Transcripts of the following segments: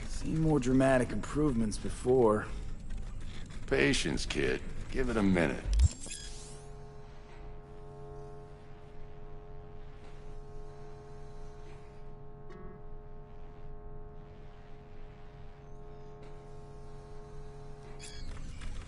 Seen more dramatic improvements before. Patience, kid. Give it a minute.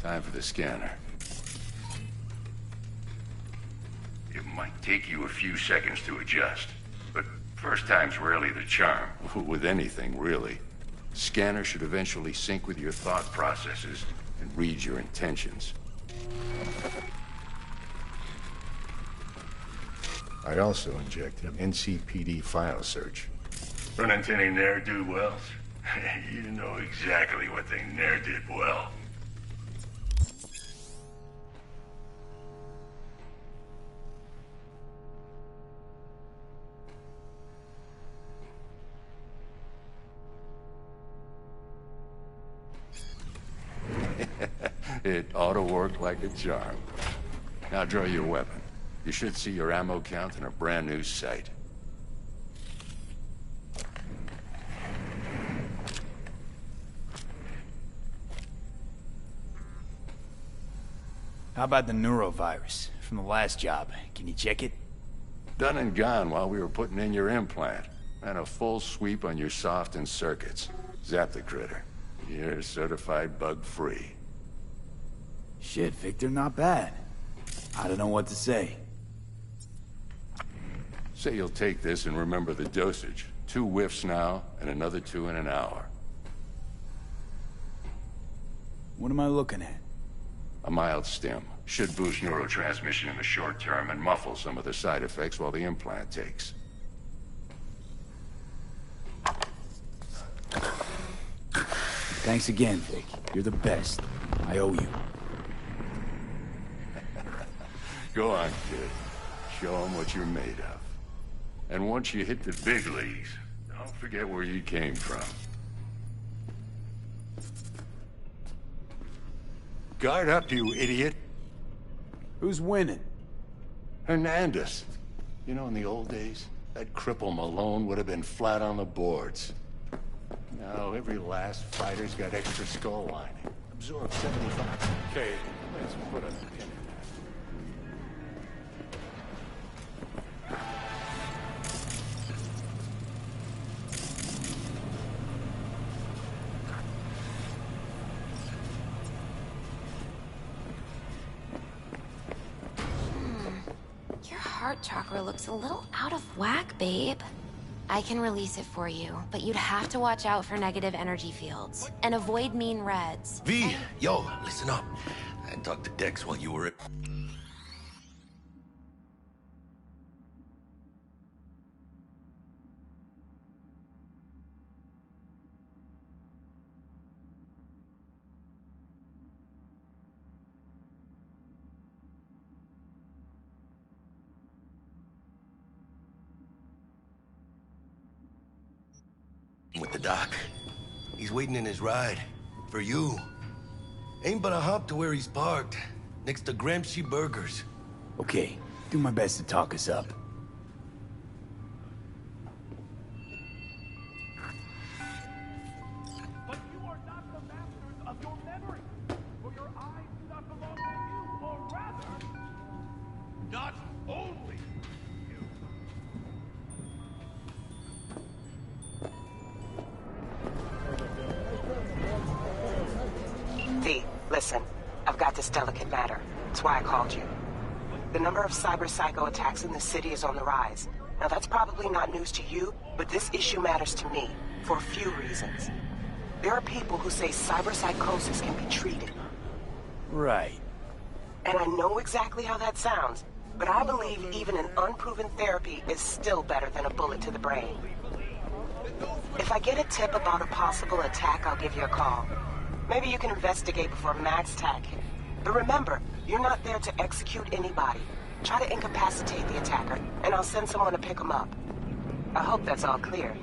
Time for the scanner. It might take you a few seconds to adjust, but first time's rarely the charm. With anything, really. Scanner should eventually sync with your thought processes and read your intentions. I also injected NCPD file search. Run into any ne'er-do-wells? You know exactly what they ne'er did well. It ought to work like a charm. Now draw your weapon. You should see your ammo count in a brand new sight. How about the neurovirus from the last job? Can you check it? Done and gone while we were putting in your implant. And a full sweep on your soft and circuits. Zap the critter. You're certified bug-free. Shit, Victor, not bad. I don't know what to say. Say you'll take this and remember the dosage. 2 whiffs now, and another 2 in an hour. What am I looking at? A mild stim. Should boost neurotransmission in the short term and muffle some of the side effects while the implant takes. Thanks again, Vic. You're the best. I owe you. Go on, kid. Show them what you're made of. And once you hit the big leagues, don't forget where you came from. Guard up, you idiot. Who's winning? Hernandez. You know, in the old days, that cripple Malone would have been flat on the boards. Now, every last fighter's got extra skull lining. Absorb 75. Okay, let's put a pin in that. Your heart chakra looks a little out of whack, babe. I can release it for you, but you'd have to watch out for negative energy fields and avoid mean reds. V, yo, listen up. I talked to Dex while you were at... with the doc. He's waiting in his ride. For you. Ain't but a hop to where he's parked. Next to Gramsci Burgers. Okay, do my best to talk us up. But you are not the masters of your memory, for your eyes do not belong to you, or rather, not only you. V, listen. I've got this delicate matter. That's why I called you. The number of cyber-psycho attacks in the city is on the rise. Now that's probably not news to you, but this issue matters to me, for a few reasons. There are people who say cyberpsychosis can be treated. Right. And I know exactly how that sounds, but I believe even an unproven therapy is still better than a bullet to the brain. If I get a tip about a possible attack, I'll give you a call. Maybe you can investigate before Max attack him. But remember, you're not there to execute anybody. Try to incapacitate the attacker, and I'll send someone to pick him up. I hope that's all clear.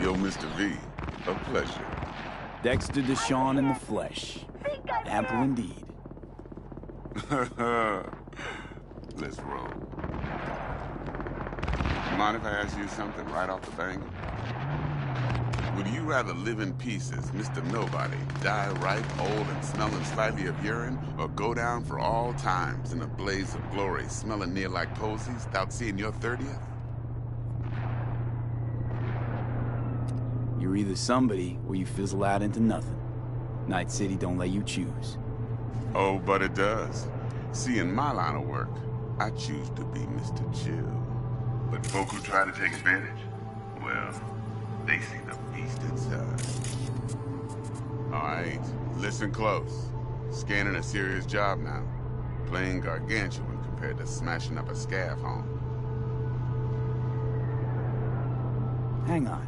Yo, Mr. V, a pleasure. Dexter Deshawn in the flesh. Ample indeed. Let's roll. Mind if I ask you something right off the bank? Would you rather live in pieces, Mr. Nobody, die ripe, old, and smelling slightly of urine, or go down for all times in a blaze of glory, smelling near like posies, without seeing your 30th? You're either somebody, or you fizzle out into nothing. Night City don't let you choose. Oh, but it does. See, in my line of work, I choose to be Mr. Chill. But folk who try to take advantage, well, they see the Beast inside. All right, listen close. Scanning a serious job now. Playing gargantuan compared to smashing up a scav home. Hang on.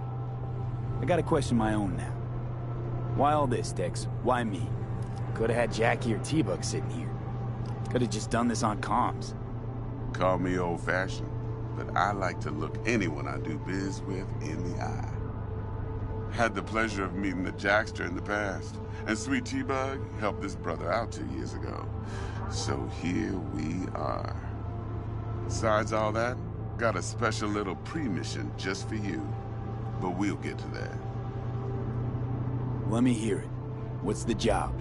I got a question of my own now. Why all this, Dex? Why me? Could've had Jackie or T-Bug sitting here. Could've just done this on comms. Call me old-fashioned, but I like to look anyone I do biz with in the eye. Had the pleasure of meeting the Jackster in the past, and Sweet T-Bug helped this brother out 2 years ago. So here we are. Besides all that, got a special little pre-mission just for you. But we'll get to that. Let me hear it. What's the job?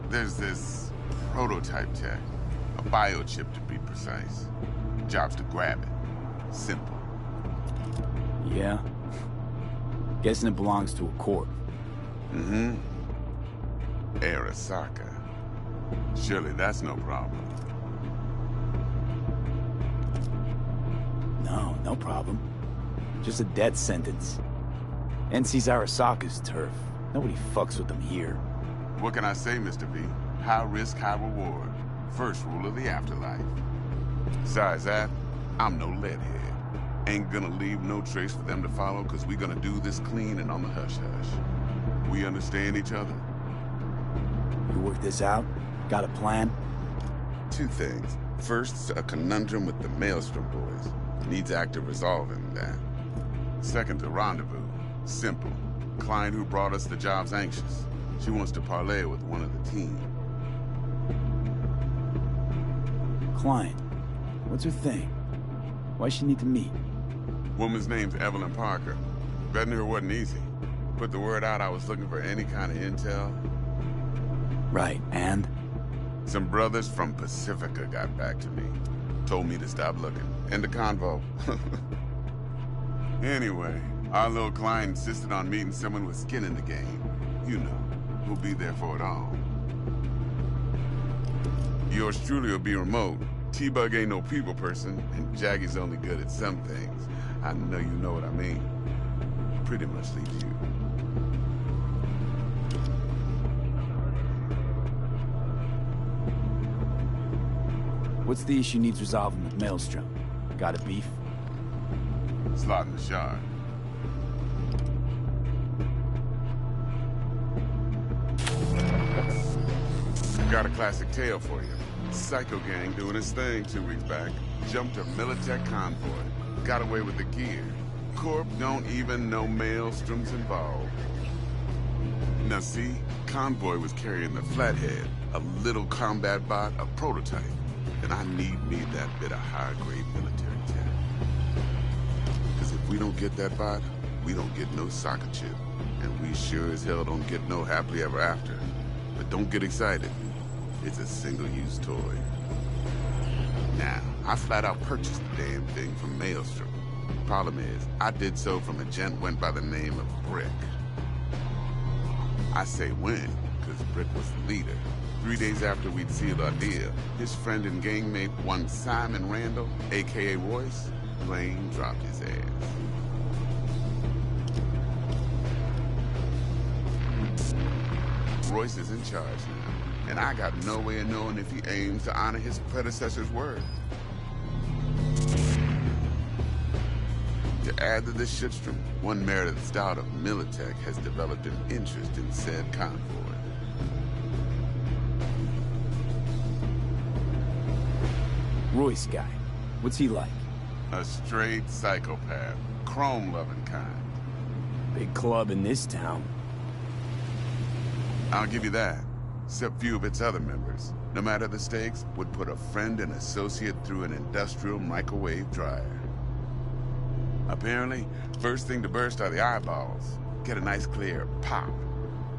There's this prototype tech. A biochip to be precise. Job's to grab it. Simple. Yeah? Guessing it belongs to a corp. Mm-hmm. Arasaka. Surely that's no problem. No problem. Just a death sentence. NC's Arasaka's turf. Nobody fucks with them here. What can I say, Mr. V? High risk, high reward. First rule of the afterlife. Besides that, I'm no leadhead. Ain't gonna leave no trace for them to follow, cause we gonna do this clean and on the hush-hush. We understand each other? You work this out? Got a plan? Two things. First, a conundrum with the Maelstrom boys. Needs active resolving that. Second, a rendezvous. Simple. Client who brought us the job's anxious. She wants to parlay with one of the team. Client? What's her thing? Why she need to meet? Woman's name's Evelyn Parker. Betting her wasn't easy. Put the word out I was looking for any kind of intel. Right, and? Some brothers from Pacifica got back to me. Told me to stop looking. End of convo. Anyway, our little client insisted on meeting someone with skin in the game. You know, who'll be there for it all. Yours truly will be remote. T-Bug ain't no people person, and Jaggy's only good at some things. I know you know what I mean. Pretty much leaves you. What's the issue needs resolving with Maelstrom? Got a beef? Slot in the shard. Got a classic tale for you. Psycho gang doing his thing 2 weeks back. Jumped a Militech convoy. Got away with the gear. Corp don't even know Maelstrom's involved. Now see, convoy was carrying the Flathead, a little combat bot, a prototype. And I need me that bit of high-grade military tech. Because if we don't get that bot, we don't get no soccer chip. And we sure as hell don't get no happily ever after. But don't get excited. It's a single-use toy. Now, I flat out purchased the damn thing from Maelstrom. Problem is, I did so from a gent went by the name of Brick. I say when, because Brick was the leader. 3 days after we'd sealed our deal, his friend and gangmate, one Simon Randall, a.k.a. Royce, plain dropped his ass. Royce is in charge now, and I got no way of knowing if he aims to honor his predecessor's word. To add to this shitstrom, one Meredith Stout of Militech has developed an interest in said convoy. Royce guy. What's he like? A straight psychopath. Chrome-loving kind. Big club in this town. I'll give you that. Except few of its other members, no matter the stakes, would put a friend and associate through an industrial microwave dryer. Apparently, first thing to burst are the eyeballs. Get a nice clear pop.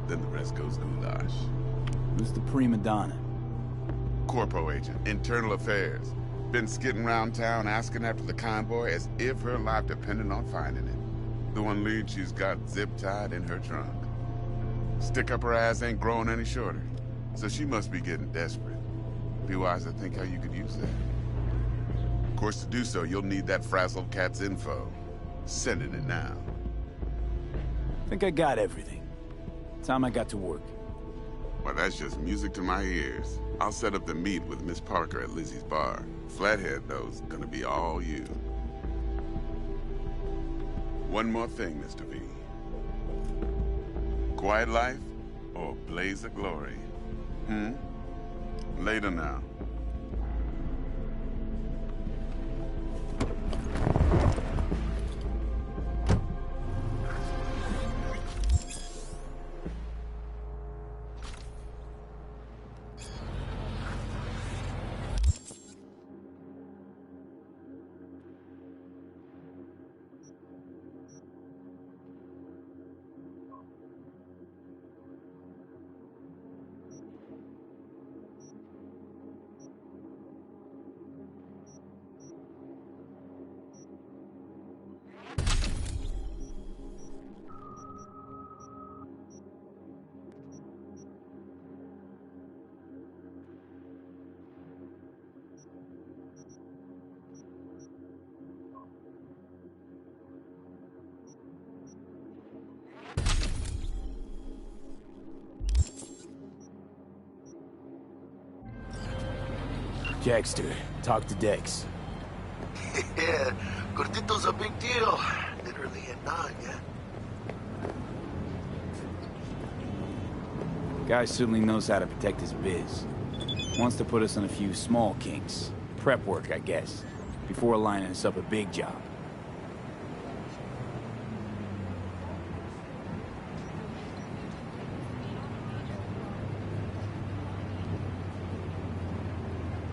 Then the rest goes goulash. Who's the prima donna? Corpo agent, internal affairs. Been skidding around town asking after the convoy as if her life depended on finding it. The one lead she's got zip-tied in her trunk. Stick up her ass ain't growing any shorter, so she must be getting desperate. Be wise to think how you could use that. Of course, to do so, you'll need that frazzled cat's info. Sending it now. Think I got everything. Time I got to work. Well, that's just music to my ears. I'll set up the meet with Miss Parker at Lizzie's bar. Flathead, though's gonna be all you. One more thing, Mr. V. Quiet life or blaze of glory? Later now. Jackster, talk to Dex. Yeah, Gordito's a big deal. Literally a nine, yeah? Guy certainly knows how to protect his biz. Wants to put us on a few small kinks. Prep work, I guess. Before lining us up a big job.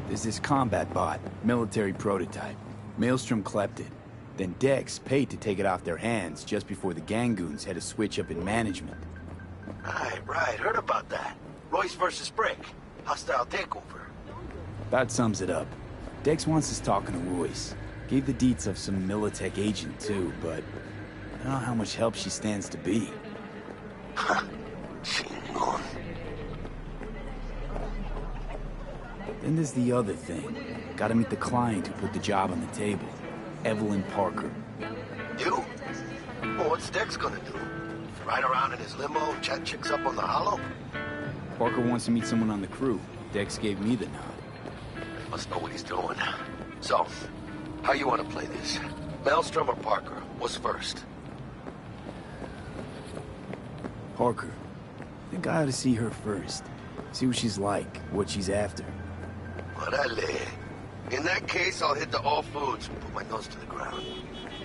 There's this combat bot, military prototype. Maelstrom clept it. Then Dex paid to take it off their hands just before the Gangoons had a switch up in management. Right, heard about that. Royce versus Brick. Hostile takeover. That sums it up. Dex wants us talking to Royce. Gave the deets of some Militech agent too, but I don't know how much help she stands to be. Chingon. Then there's the other thing. Gotta meet the client who put the job on the table. Evelyn Parker. You? Well, what's Dex gonna do? Ride around in his limo, chat chicks up on the hollow? Parker wants to meet someone on the crew. Dex gave me the nod. Must know what he's doing. So, how you want to play this? Maelstrom or Parker? What's first? Parker. I think I ought to see her first. See what she's like, what she's after. Orale. In that case, I'll hit the all foods and put my nose to the ground.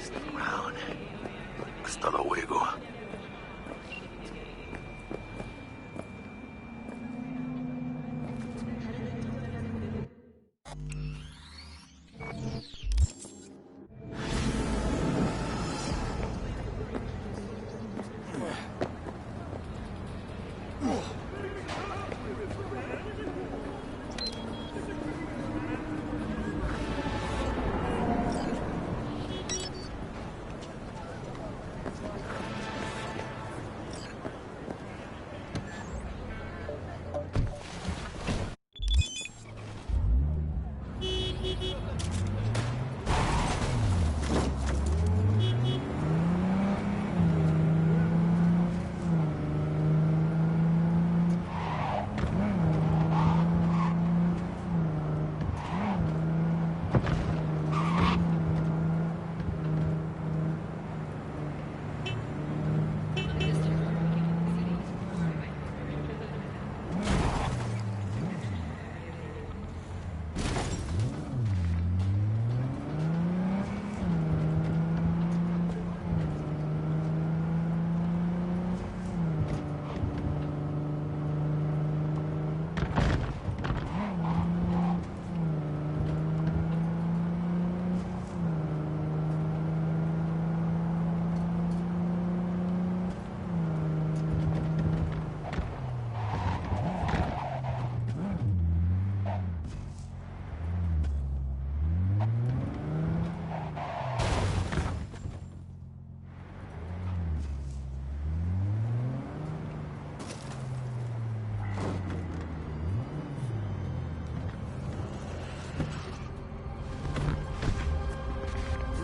Stick around. Hasta luego.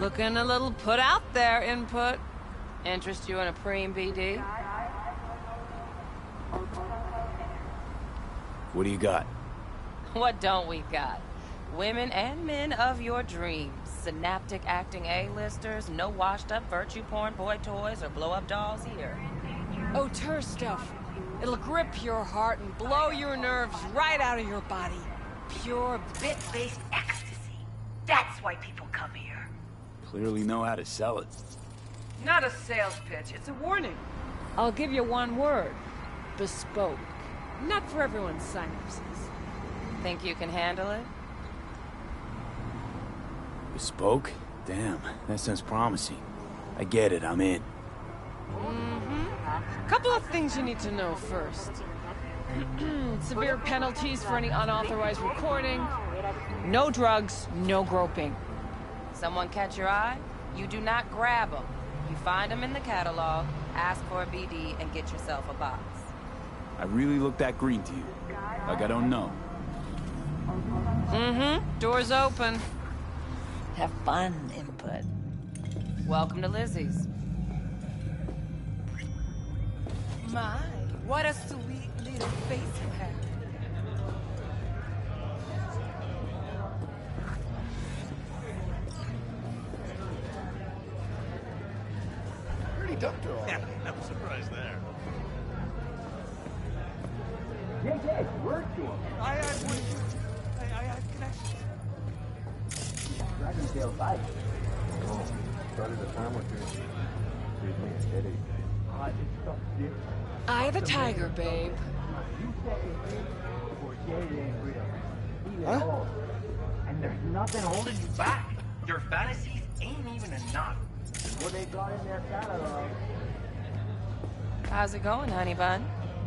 Looking a little put out there, input. Interest you in a preem BD? What do you got? What don't we got? Women and men of your dreams. Synaptic acting A-listers, no washed-up virtue porn boy toys or blow-up dolls here. Auteur stuff. It'll grip your heart and blow your nerves right out of your body. Pure bit-based ecstasy. That's why people come here. Clearly know how to sell it. Not a sales pitch, it's a warning. I'll give you one word. Bespoke. Not for everyone's synapses. Think you can handle it? Bespoke? Damn, that sounds promising. I get it, I'm in. Couple of things you need to know first. Severe penalties for any unauthorized recording. No drugs, no groping. Someone catch your eye? You do not grab them. You find them in the catalog, ask for a BD, and get yourself a box. I really look that green to you. Like I don't know. Door's open. Have fun, input. Welcome to Lizzie's. My, what a sweet little face you have. Pretty dumped her all. Yeah, no surprise there. Word to him. I had connections. Dragontail bike. Oh, started a time with her. Gave me a headache. It's stuff different. Eye of the tiger, babe. You fucking think before Jerry ain't real. Eat it all. And there's nothing holding you back. Your fantasies ain't even enough. What they got in their catalog. How's it going, honey bun?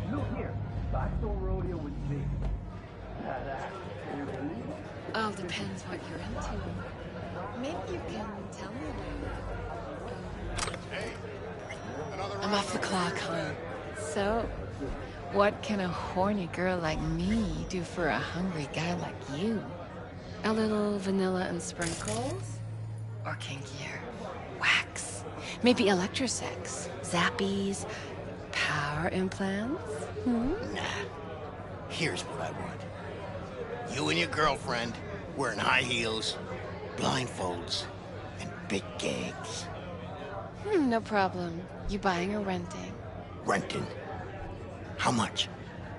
Look here. Backdoor rodeo with me. All depends what you're into. Maybe you can tell me about it. I'm off the clock, hon. So, what can a horny girl like me do for a hungry guy like you? A little vanilla and sprinkles? Or kinkier? Wax? Maybe electrosex? Zappies? Power implants? Nah. Here's what I want. You and your girlfriend wearing high heels, blindfolds, and big gags. No problem. You buying or renting? Renting. How much?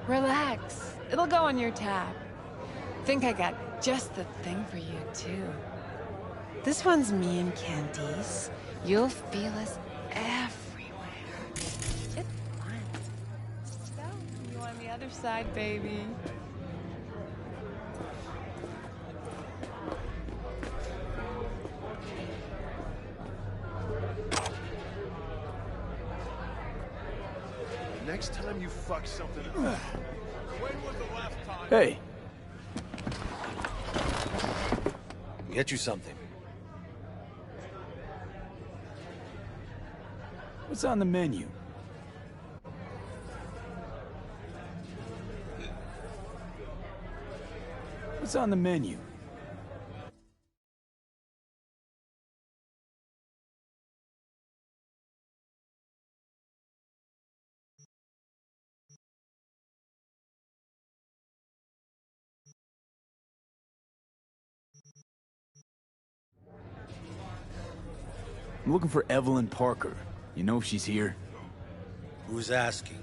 Relax. It'll go on your tab. Think I got just the thing for you, too. This one's me and Candice. You'll feel us everywhere. It's fun. So, you on the other side, baby. Next time you fuck something up. When was the last time? Hey, Get you something. what's on the menu? What's on the menu? I'm looking for Evelyn Parker. You know if she's here? Who's asking?